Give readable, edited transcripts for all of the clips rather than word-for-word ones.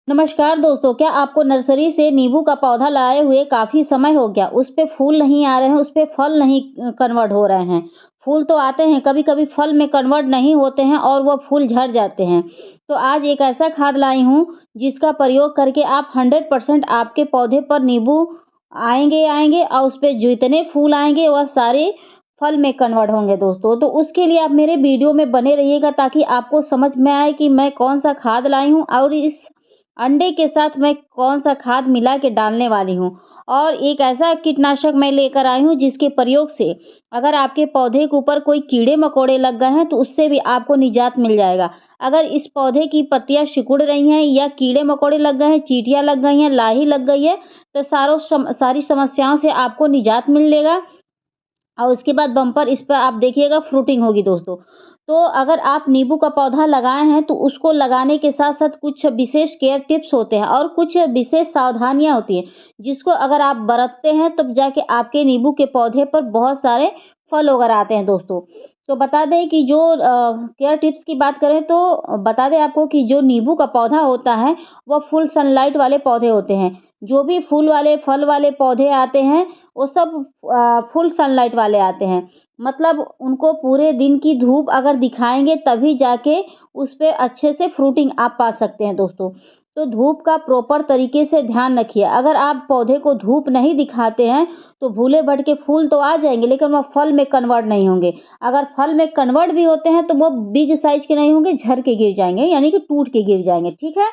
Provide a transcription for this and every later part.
नमस्कार दोस्तों, क्या आपको नर्सरी से नींबू का पौधा लाए हुए काफ़ी समय हो गया, उस पे फूल नहीं आ रहे हैं, उस पे फल नहीं कन्वर्ट हो रहे हैं। फूल तो आते हैं, कभी-कभी फल में कन्वर्ट नहीं होते हैं और वो फूल झड़ जाते हैं। तो आज एक ऐसा खाद लाई हूँ, जिसका प्रयोग करके आप 100% आपके पौधे पर नींबू आएँगे और उसपे जितने फूल आएँगे, वह सारे फल में कन्वर्ट होंगे दोस्तों। तो उसके लिए आप मेरे वीडियो में बने रहिएगा ताकि आपको समझ में आए कि मैं कौन-सा खाद लाई हूँ और इस अंडे के साथ मैं कौन-सा खाद मिला के डालने वाली हूँ और एक ऐसा कीटनाशक मैं लेकर आई हूँ जिसके प्रयोग से अगर आपके पौधे के ऊपर कोई कीड़े-मकोड़े लग गए हैं तो उससे भी आपको निजात मिल जाएगा। अगर इस पौधे की पत्तियाँ सिकुड़ रही हैं या कीड़े-मकोड़े लग गए हैं, चींटियाँ लग गई हैं, लाही लग गई है, तो सारी समस्याओं से आपको निजात मिलेगा और उसके बाद बम्पर इस पे आप देखिएगा फ्रूटिंग होगी दोस्तों। तो अगर आप नींबू का पौधा लगाए हैं तो उसको लगाने के साथ-साथ कुछ विशेष केयर टिप्स होते हैं और कुछ विशेष सावधानियाँ होती हैं, जिसको अगर आप बरतते हैं तब जाके आपके नींबू के पौधे पर बहुत सारे फल वगैरह आते हैं दोस्तों। तो बता दें कि जो केयर टिप्स की बात करें तो बता दें आपको कि जो नींबू का पौधा होता है, वह फुल सनलाइट वाले पौधे होते हैं। जो भी फूल वाले, फल वाले पौधे आते हैं, वो सब फुल सनलाइट वाले आते हैं। मतलब उनको पूरे दिन की धूप अगर दिखाएँगे तभी जाके उस पे अच्छे से फ्रूटिंग आप पा सकते हैं दोस्तों। तो धूप का प्रॉपर तरीके से ध्यान रखिए। अगर आप पौधे को धूप नहीं दिखाते हैं, तो भूले-भटके फूल तो आ जाएँगे लेकिन वह फल में कन्वर्ट नहीं होंगे। अगर फल में कन्वर्ट भी होते हैं तो वो बिग साइज़ के नहीं होंगे, झड़ के गिर जाएँगे यानी कि टूट के गिर जाएँगे, ठीक है?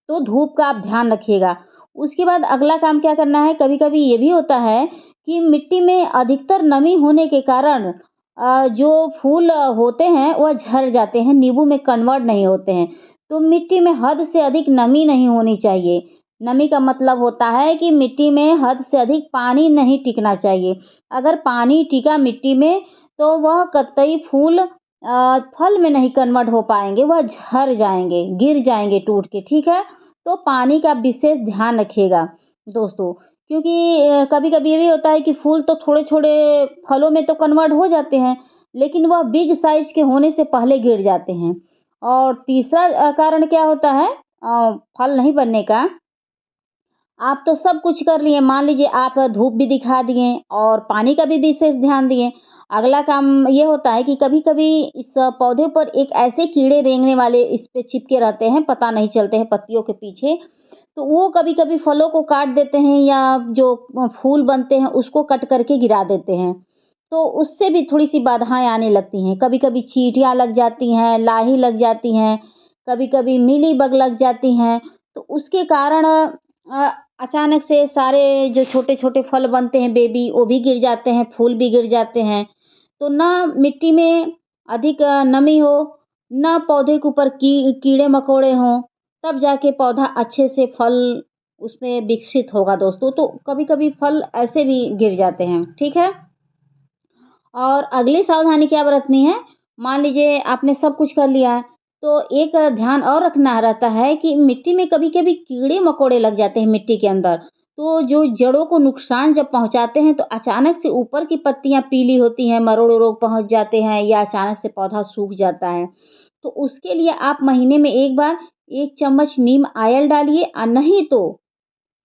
तो धूप का आप ध्यान रखिएगा। उसके बाद अगला काम क्या करना है, कभी-कभी ये भी होता है कि मिट्टी में अधिकतर नमी होने के कारण जो फूल होते हैं वह झड़ जाते हैं, नींबू में कन्वर्ट नहीं होते हैं। तो मिट्टी में हद से अधिक नमी नहीं होनी चाहिए। नमी का मतलब होता है कि मिट्टी में हद से अधिक पानी नहीं टिकना चाहिए। अगर पानी टिका मिट्टी में तो वह कतई फूल फल में नहीं कन्वर्ट हो पाएँगे, वह झड़ जाएँगे, गिर जाएँगे टूट के, ठीक है? तो पानी का विशेष ध्यान रखिएगा दोस्तों, क्योंकि कभी-कभी ये भी होता है कि फूल तो थोड़े-थोड़े फलों में तो कन्वर्ट हो जाते हैं, लेकिन वह बिग साइज़ के होने से पहले गिर जाते हैं। और तीसरा कारण क्या होता है फल नहीं बनने का, आप तो सब कुछ कर लिए, मान लीजिए आप धूप भी दिखा दिए और पानी का भी विशेष ध्यान दिए। अगला काम ये होता है कि कभी-कभी इस पौधे पर एक ऐसे कीड़े रेंगने वाले इस पे चिपके रहते हैं, पता नहीं चलते हैं पत्तियों के पीछे, तो वो कभी-कभी फलों को काट देते हैं या जो फूल बनते हैं उसको कट करके गिरा देते हैं। तो उससे भी थोड़ी-सी बाधाएँ आने लगती हैं। कभी-कभी चींटियाँ लग जाती हैं, लाही लग जाती हैं, कभी-कभी मीलीबग लग जाती हैं, तो उसके कारण अचानक से सारे जो छोटे-छोटे फल बनते हैं बेबी, वो भी गिर जाते हैं, फूल भी गिर जाते हैं। तो ना मिट्टी में अधिक नमी हो, ना पौधे के ऊपर कीड़े-मकोड़े हों, तब जाके पौधा अच्छे से फल उसमें विकसित होगा दोस्तों। तो कभी-कभी फल ऐसे भी गिर जाते हैं, ठीक है? और अगली सावधानी क्या बरतनी है, मान लीजिए आपने सब कुछ कर लिया है, तो एक ध्यान और रखना रहता है कि मिट्टी में कभी-कभी कीड़े-मकोड़े लग जाते हैं मिट्टी के अंदर, तो जो जड़ों को नुकसान जब पहुँचाते हैं, तो अचानक से ऊपर की पत्तियाँ पीली होती हैं, मरोड़ रोग पहुँच जाते हैं या अचानक से पौधा सूख जाता है। तो उसके लिए आप महीने में 1 बार 1 चम्मच नीम आयल डालिए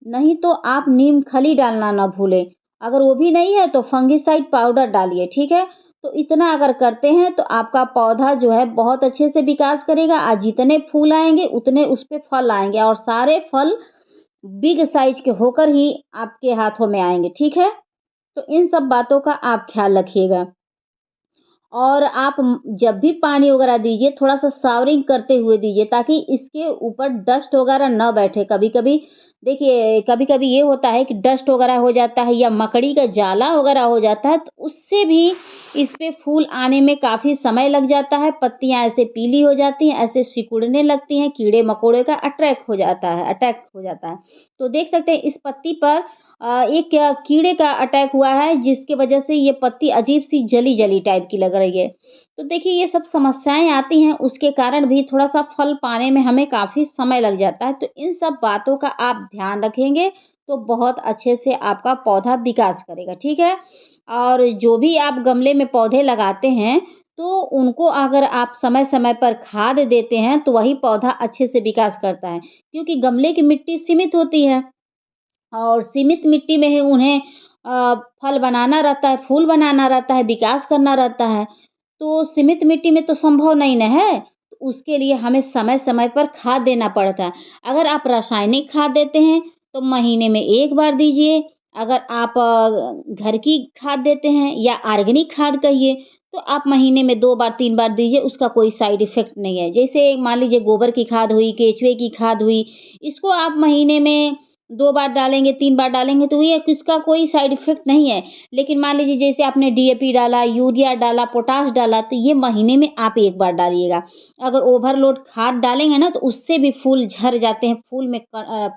नहीं तो आप नीम खली डालना ना भूलें। अगर वो भी नहीं है तो फंगिसाइड पाउडर डालिए, ठीक है? तो इतना अगर करते हैं तो आपका पौधा जो है बहुत अच्छे से विकास करेगा जितने फूल आएँगे उतने उस पे फल आएँगे और सारे फल बिग साइज़ के होकर ही आपके हाथों में आएँगे, ठीक है? तो इन सब बातों का आप ख़्याल रखिएगा। और आप जब भी पानी वगैरह दीजिए थोड़ा-सा शावरिंग करते हुए दीजिए ताकि इसके ऊपर डस्ट वगैरह ना बैठे। कभी-कभी देखिए, कभी-कभी ये होता है कि डस्ट वगैरह हो जाता है या मकड़ी का जाला वगैरह हो जाता है, तो उससे भी इस पे फूल आने में काफ़ी समय लग जाता है। पत्तियाँ ऐसे पीली हो जाती हैं, ऐसे सिकुड़ने लगती हैं, कीड़े-मकोड़े का अटैक हो जाता है। तो देख सकते हैं इस पत्ती पर एक कीड़े का अटैक हुआ है जिसकी वजह से ये पत्ती अजीब-सी जली-जली टाइप की लग रही है। तो देखिए ये सब समस्याएँ आती हैं उसके कारण भी थोड़ा-सा फल पाने में हमें काफ़ी समय लग जाता है। तो इन सब बातों का आप ध्यान रखेंगे तो बहुत अच्छे से आपका पौधा विकास करेगा, ठीक है? और जो भी आप गमले में पौधे लगाते हैं तो उनको अगर आप समय-समय पर खाद देते हैं, तो वही पौधा अच्छे से विकास करता है। क्योंकि गमले की मिट्टी सीमित होती है और सीमित मिट्टी में ही उन्हें फल बनाना रहता है, फूल बनाना रहता है, विकास करना रहता है। तो सीमित मिट्टी में तो संभव नहीं न है। तो उसके लिए हमें समय-समय पर खाद देना पड़ता है। अगर आप रासायनिक खाद देते हैं, तो महीने में 1 बार दीजिए। अगर आप घर की खाद देते हैं या ऑर्गेनिक खाद कहिए, तो आप महीने में 2 बार, 3 बार दीजिए, उसका कोई साइड इफ़ेक्ट नहीं है। जैसे मान लीजिए गोबर की खाद हुई, केचुए की खाद हुई, इसको आप महीने में 2 बार डालेंगे, 3 बार डालेंगे, तो ये इसका कोई साइड इफ़ेक्ट नहीं है। लेकिन मान लीजिए जैसे आपने डीएपी डाला, यूरिया डाला, पोटाश डाला, तो ये महीने में आप 1 बार डालिएगा। अगर ओवरलोड खाद डालेंगे ना, तो उससे भी फूल झड़ जाते हैं,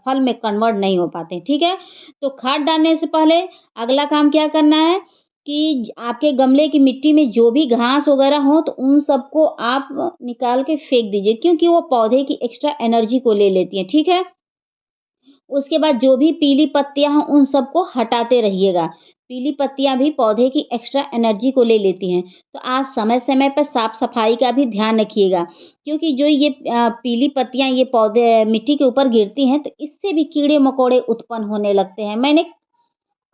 फल में कन्वर्ट नहीं हो पाते हैं, ठीक है? तो खाद डालने से पहले अगला काम क्या करना है कि आपके गमले की मिट्टी में जो भी घास वगैरह हो, तो उन सबको आप निकाल के फेंक दीजिए, क्योंकि वो पौधे की एक्स्ट्रा एनर्जी को ले लेती हैं, ठीक है? उसके बाद जो भी पीली पत्तियाँ हैं, उन सबको हटाते रहिएगा। पीली पत्तियाँ भी पौधे की एक्स्ट्रा एनर्जी को ले लेती हैं। तो आप समय-समय पर साफ-सफाई का भी ध्यान रखिएगा, क्योंकि जो ये पीली पत्तियाँ ये पौधे मिट्टी के ऊपर गिरती हैं, तो इससे भी कीड़े-मकोड़े उत्पन्न होने लगते हैं। मैंने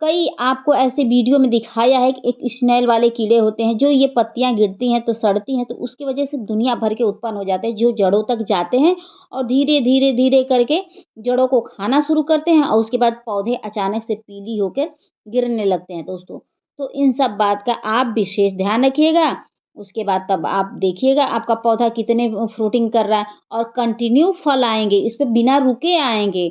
कई आपको ऐसे वीडियो में दिखाया है कि एक स्नेल वाले कीड़े होते हैं, जो ये पत्तियाँ गिरती हैं तो सड़ती हैं, तो उसकी वजह से दुनिया भर के उत्पन्न हो जाते हैं, जो जड़ों तक जाते हैं और धीरे, धीरे, धीरे करके जड़ों को खाना शुरू करते हैं और उसके बाद पौधे अचानक से पीली होकर गिरने लगते हैं दोस्तों। तो इन सब बात का आप विशेष ध्यान रखिएगा, उसके बाद तब आप देखिएगा आपका पौधा कितने फ्रूटिंग कर रहा है और कंटिन्यू फल आएँगे, इस पे बिना रुके आएँगे।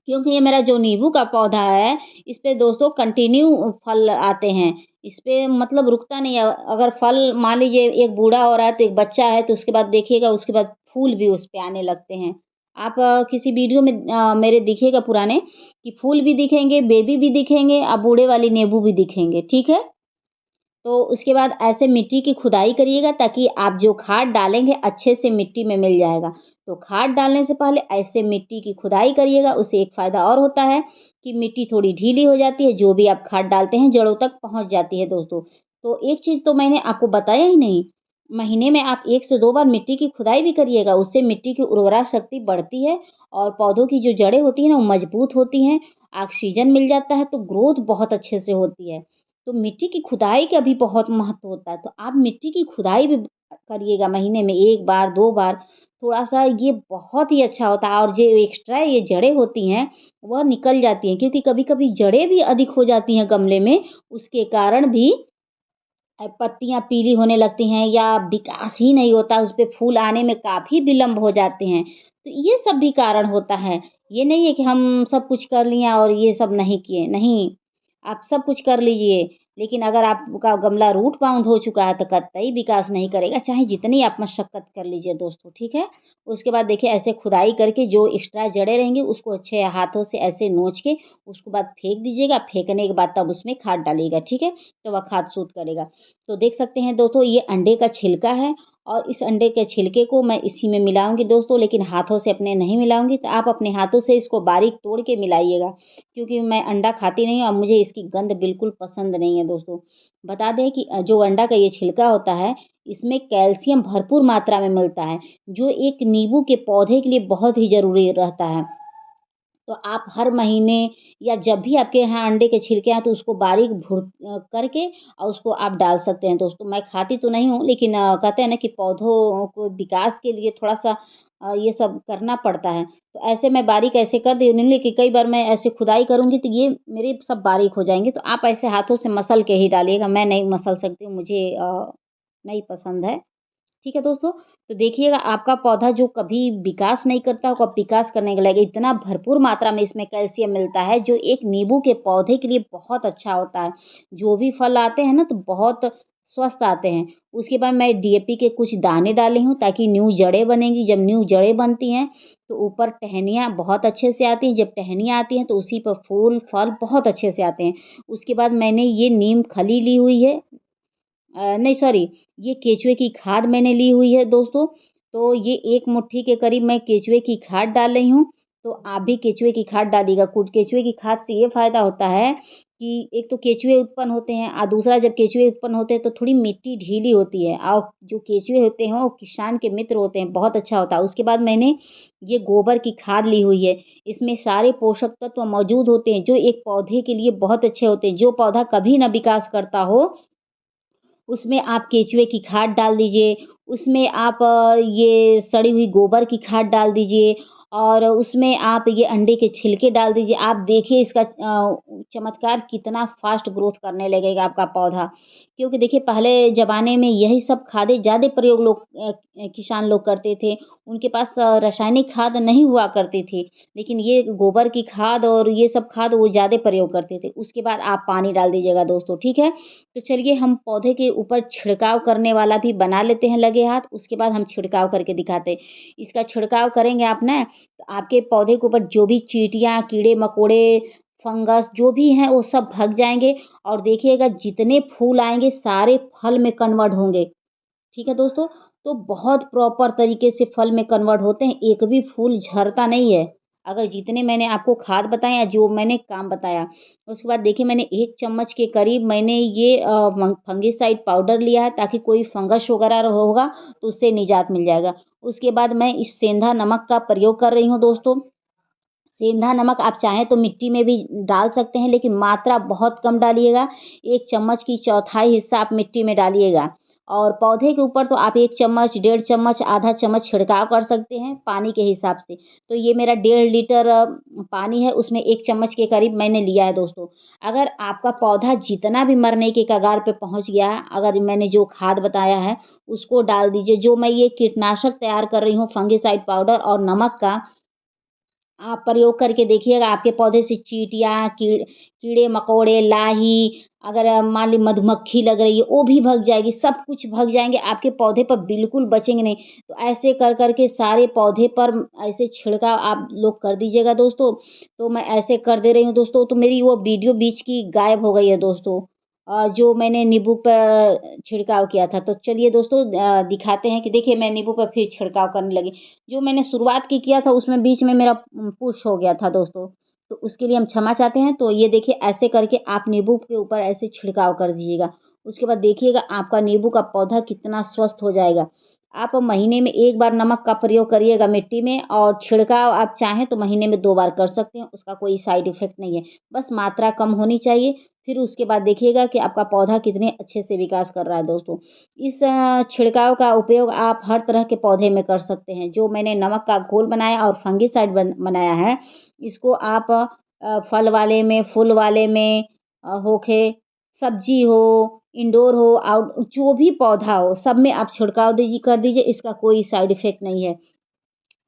क्योंकि ये मेरा जो नींबू का पौधा है, इस पे दोस्तों कंटिन्यू फल आते हैं। इस पे मतलब रुकता नहीं है। अगर फल मान लीजिए एक बूढ़ा हो रहा है, तो एक बच्चा है, तो उसके बाद देखिएगा उसके बाद फूल भी उस पे आने लगते हैं। आप किसी वीडियो में मेरे दिखेगा पुराने कि फूल भी दिखेंगे, बेबी भी दिखेंगे, बूढ़े वाली नींबू भी दिखेंगे, ठीक है? तो उसके बाद ऐसे मिट्टी की खुदाई करिएगा ताकि आप जो खाद डालेंगे अच्छे से मिट्टी में मिल जाएगा। तो खाद डालने से पहले ऐसे मिट्टी की खुदाई करिएगा, उससे एक फ़ायदा और होता है कि मिट्टी थोड़ी ढीली हो जाती है, जो भी आप खाद डालते हैं जड़ों तक पहुँच जाती है दोस्तों। तो एक चीज़ तो मैंने आपको बताया ही नहीं, महीने में आप 1 से 2 बार मिट्टी की खुदाई भी करिएगा, उससे मिट्टी की उर्वरा शक्ति बढ़ती है और पौधों की जो जड़ें होती हैं ना, वो मजबूत होती हैं, ऑक्सीजन मिल जाता है, तो ग्रोथ बहुत अच्छे से होती है। तो मिट्टी की खुदाई का भी बहुत महत्व होता है, तो आप मिट्टी की खुदाई भी करिएगा महीने में 1 बार, 2 बार, थोड़ा-सा ये बहुत ही अच्छा होता है और जो एक्स्ट्रा ये जड़ें होती हैं, वह निकल जाती हैं क्योंकि कभी-कभी जड़ें भी अधिक हो जाती हैं गमले में, उसके कारण भी पत्तियाँ पीली होने लगती हैं या विकास ही नहीं होता, उसपे फूल आने में काफ़ी विलंब हो जाते हैं। तो ये सब भी कारण होता है। ये नहीं है कि हम सब कुछ कर लिए और ये सब नहीं किए, नहीं। आप सब कुछ कर लीजिए, लेकिन अगर आपका गमला रूट बाउंड हो चुका है तो कतई विकास नहीं करेगा, चाहे जितनी आप मशक्कत कर लीजिए दोस्तों, ठीक है? उसके बाद देखिए ऐसे खुदाई करके जो एक्स्ट्रा जड़ें रहेंगी उसको अच्छे हाथों से ऐसे नोच के उसके बाद फेंक दीजिएगा, फेंकने के बाद तब उसमें खाद डालिएगा, ठीक है? तो वह खाद सूट करेगा। तो देख सकते हैं दोस्तों ये अंडे का छिलका है और इस अंडे के छिलके को मैं इसी में मिलाऊँगी दोस्तों, लेकिन हाथों से अपने नहीं मिलाऊँगी, तो आप अपने हाथों से इसको बारीक तोड़ के मिलाइएगा, क्योंकि मैं अंडा खाती नहीं हूँ और मुझे इसकी गंध बिल्कुल पसंद नहीं है दोस्तों। बता दें कि जो अंडा का ये छिलका होता है, इसमें कैल्शियम भरपूर मात्रा में मिलता है, जो एक नींबू के पौधे के लिए बहुत ही ज़रूरी रहता है। तो आप हर महीने या जब भी आपके यहाँ अंडे के छिलके आएँ तो उसको बारीक करके और उसको आप डाल सकते हैं दोस्तों। मैं खाती तो नहीं हूँ लेकिन कहते हैं ना कि पौधों को विकास के लिए थोड़ा-सा ये सब करना पड़ता है। तो ऐसे मैं बारीक ऐसे कर दी नहीं कि कई बार मैं ऐसे खुदाई करूँगी तो ये मेरे सब बारीक हो जाएँगे। तो आप ऐसे हाथों से मसल के ही डालिएगा, मैं नहीं मसल सकती हूँ, मुझे नहीं पसंद है। ठीक है दोस्तों, तो देखिएगा आपका पौधा जो कभी विकास नहीं करता वो कब विकास करने लगेगा। इतना भरपूर मात्रा में इसमें कैल्शियम मिलता है जो एक नींबू के पौधे के लिए बहुत अच्छा होता है। जो भी फल आते हैं ना तो बहुत स्वस्थ आते हैं। उसके बाद मैं डीएपी के कुछ दाने डाली हूँ ताकि न्यू जड़ें बनेंगी। जब न्यू जड़ें बनती हैं तो ऊपर टहनियाँ बहुत अच्छे से आती हैं। जब टहनियाँ आती हैं तो उसी पर फूल, फल बहुत अच्छे से आते हैं। उसके बाद मैंने ये नीम खली ली हुई है, नहीं सॉरी, ये केचुए की खाद मैंने ली हुई है दोस्तों। तो ये 1 मुट्ठी के करीब मैं केचुए की खाद डाल रही हूँ। तो आप भी केचुए की खाद डालिएगा। कुट केचुए की खाद से ये फ़ायदा होता है कि एक तो केचुए उत्पन्न होते हैं और दूसरा जब केचुए उत्पन्न होते हैं तो थोड़ी मिट्टी ढीली होती है और जो केचुए होते हैं वो किसान के मित्र होते हैं, बहुत अच्छा होता है। उसके बाद मैंने ये गोबर की खाद ली हुई है, इसमें सारे पोषक तत्व मौजूद होते हैं जो एक पौधे के लिए बहुत अच्छे होते हैं। जो पौधा कभी ना विकास करता हो उसमें आप केचुए की खाद डाल दीजिए, उसमें आप ये सड़ी हुई गोबर की खाद डाल दीजिए और उसमें आप ये अंडे के छिलके डाल दीजिए। आप देखिए इसका चमत्कार कितना फ़ास्ट ग्रोथ करने लगेगा आपका पौधा। क्योंकि देखिए पहले ज़माने में यही सब खादें ज़्यादा प्रयोग किसान लोग करते थे। उनके पास रासायनिक खाद नहीं हुआ करती थी, लेकिन ये गोबर की खाद और ये सब खाद वो ज़्यादा प्रयोग करते थे। उसके बाद आप पानी डाल दीजिएगा दोस्तों, ठीक है? तो चलिए हम पौधे के ऊपर छिड़काव करने वाला भी बना लेते हैं लगे हाथ, उसके बाद हम छिड़काव करके दिखाते हैं। इसका छिड़काव करेंगे आप ना, तो आपके पौधे के ऊपर जो भी चींटियाँ, कीड़े-मकोड़े, फंगस जो भी हैं वो सब भग जाएँगे और देखिएगा जितने फूल आएँगे सारे फल में कन्वर्ट होंगे। ठीक है दोस्तों? तो बहुत प्रॉपर तरीके से फल में कन्वर्ट होते हैं, एक भी फूल झड़ता नहीं है। अगर जितने मैंने आपको खाद बताए या जो मैंने काम बताया। उसके बाद देखिए मैंने 1 चम्मच के करीब मैंने ये फंगिसाइड पाउडर लिया है ताकि कोई फंगस वगैरह होगा तो उससे निजात मिल जाएगा। उसके बाद मैं इस सेंधा नमक का प्रयोग कर रही हूँ दोस्तों। सेंधा नमक आप चाहें तो मिट्टी में भी डाल सकते हैं लेकिन मात्रा बहुत कम डालिएगा। 1 चम्मच की चौथाई हिस्सा आप मिट्टी में डालिएगा और पौधे के ऊपर तो आप 1 चम्मच, डेढ़ चम्मच, आधा चम्मच छिड़काव कर सकते हैं पानी के हिसाब से। तो ये मेरा 1.5 लीटर पानी है उसमें 1 चम्मच के करीब मैंने लिया है दोस्तों। अगर आपका पौधा जितना भी मरने के कगार पे पहुँच गया है, अगर मैंने जो खाद बताया है उसको डाल दीजिए। जो मैं ये कीटनाशक तैयार कर रही हूँ फंगिसाइड पाउडर और नमक का आप प्रयोग करके देखिएगा आपके पौधे से चींटियाँ, कीड़े-मकोड़े, लाही, अगर मान ली मधुमक्खी लग रही है, वो भी भग जाएगी, सब कुछ भग जाएँगे, आपके पौधे पर बिल्कुल बचेंगे नहीं। तो ऐसे कर के सारे पौधे पर ऐसे छिड़काव आप लोग कर दीजिएगा दोस्तों। तो मैं ऐसे कर दे रही हूँ दोस्तों, तो मेरी वो वीडियो बीच की गायब हो गई है दोस्तों। जो मैंने नींबू पर छिड़काव किया था। तो चलिए दोस्तों दिखाते हैं कि देखिए मैं नींबू पर फिर छिड़काव करने लगी। जो मैंने शुरुआत की किया था उसमें बीच में मेरा पुश हो गया था दोस्तों, तो उसके लिए हम क्षमा चाहते हैं। तो ये देखिए ऐसे करके आप नींबू के ऊपर ऐसे छिड़काव कर दीजिएगा। उसके बाद देखिएगा आपका नींबू का पौधा कितना स्वस्थ हो जाएगा। आप महीने में 1 बार नमक का प्रयोग करिएगा मिट्टी में और छिड़काव आप चाहें तो महीने में 2 बार कर सकते हैं, उसका कोई साइड इफ़ेक्ट नहीं है। बस मात्रा कम होनी चाहिए, फिर उसके बाद देखिएगा कि आपका पौधा कितने अच्छे से विकास कर रहा है दोस्तों। इस छिड़काव का उपयोग आप हर तरह के पौधे में कर सकते हैं। जो मैंने नमक का घोल बनाया और फंगिसाइड बनाया है, इसको आप फल वाले में, फूल वाले में होखे, सब्जी हो, इंडोर हो, जो भी पौधा हो, सब में आप छिड़काव कर दीजिए, इसका कोई साइड इफ़ेक्ट नहीं है।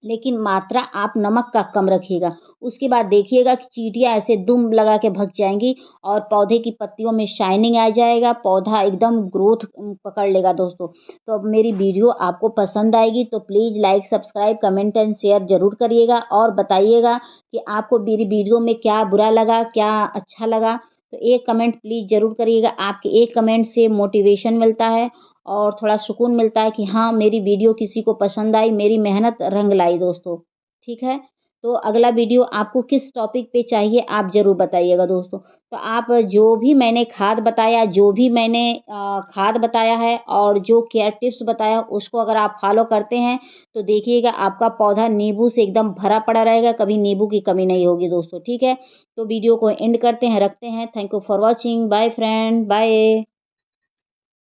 लेकिन मात्रा आप नमक का कम रखिएगा। उसके बाद देखिएगा कि चींटियाँ ऐसे दुम लगा के भग जाएँगी और पौधे की पत्तियों में शाइनिंग आ जाएगा, पौधा एकदम ग्रोथ पकड़ लेगा दोस्तों। तो अब मेरी वीडियो आपको पसंद आएगी तो please like, subscribe, comment and share ज़रूर करिएगा और बताइएगा कि आपको मेरी वीडियो में क्या बुरा लगा, क्या अच्छा लगा। तो एक कमेंट प्लीज़ ज़रूर करिएगा। आपके एक कमेंट से मोटिवेशन मिलता है और थोड़ा सुकून मिलता है कि हाँ, मेरी वीडियो किसी को पसंद आई, मेरी मेहनत रंग लाई दोस्तों, ठीक है? तो अगला वीडियो आपको किस टॉपिक पे चाहिए आप ज़रूर बताइएगा दोस्तों। तो आप जो भी मैंने खाद बताया, जो भी मैंने खाद बताया है और जो केयर टिप्स बताया उसको अगर आप फ़ॉलो करते हैं, तो देखिएगा आपका पौधा नींबू से एकदम भरा पड़ा रहेगा, कभी नींबू की कमी नहीं होगी दोस्तों, ठीक है? तो वीडियो को एंड करते हैं, रखते हैं। Thank you for watching. Bye friend, bye.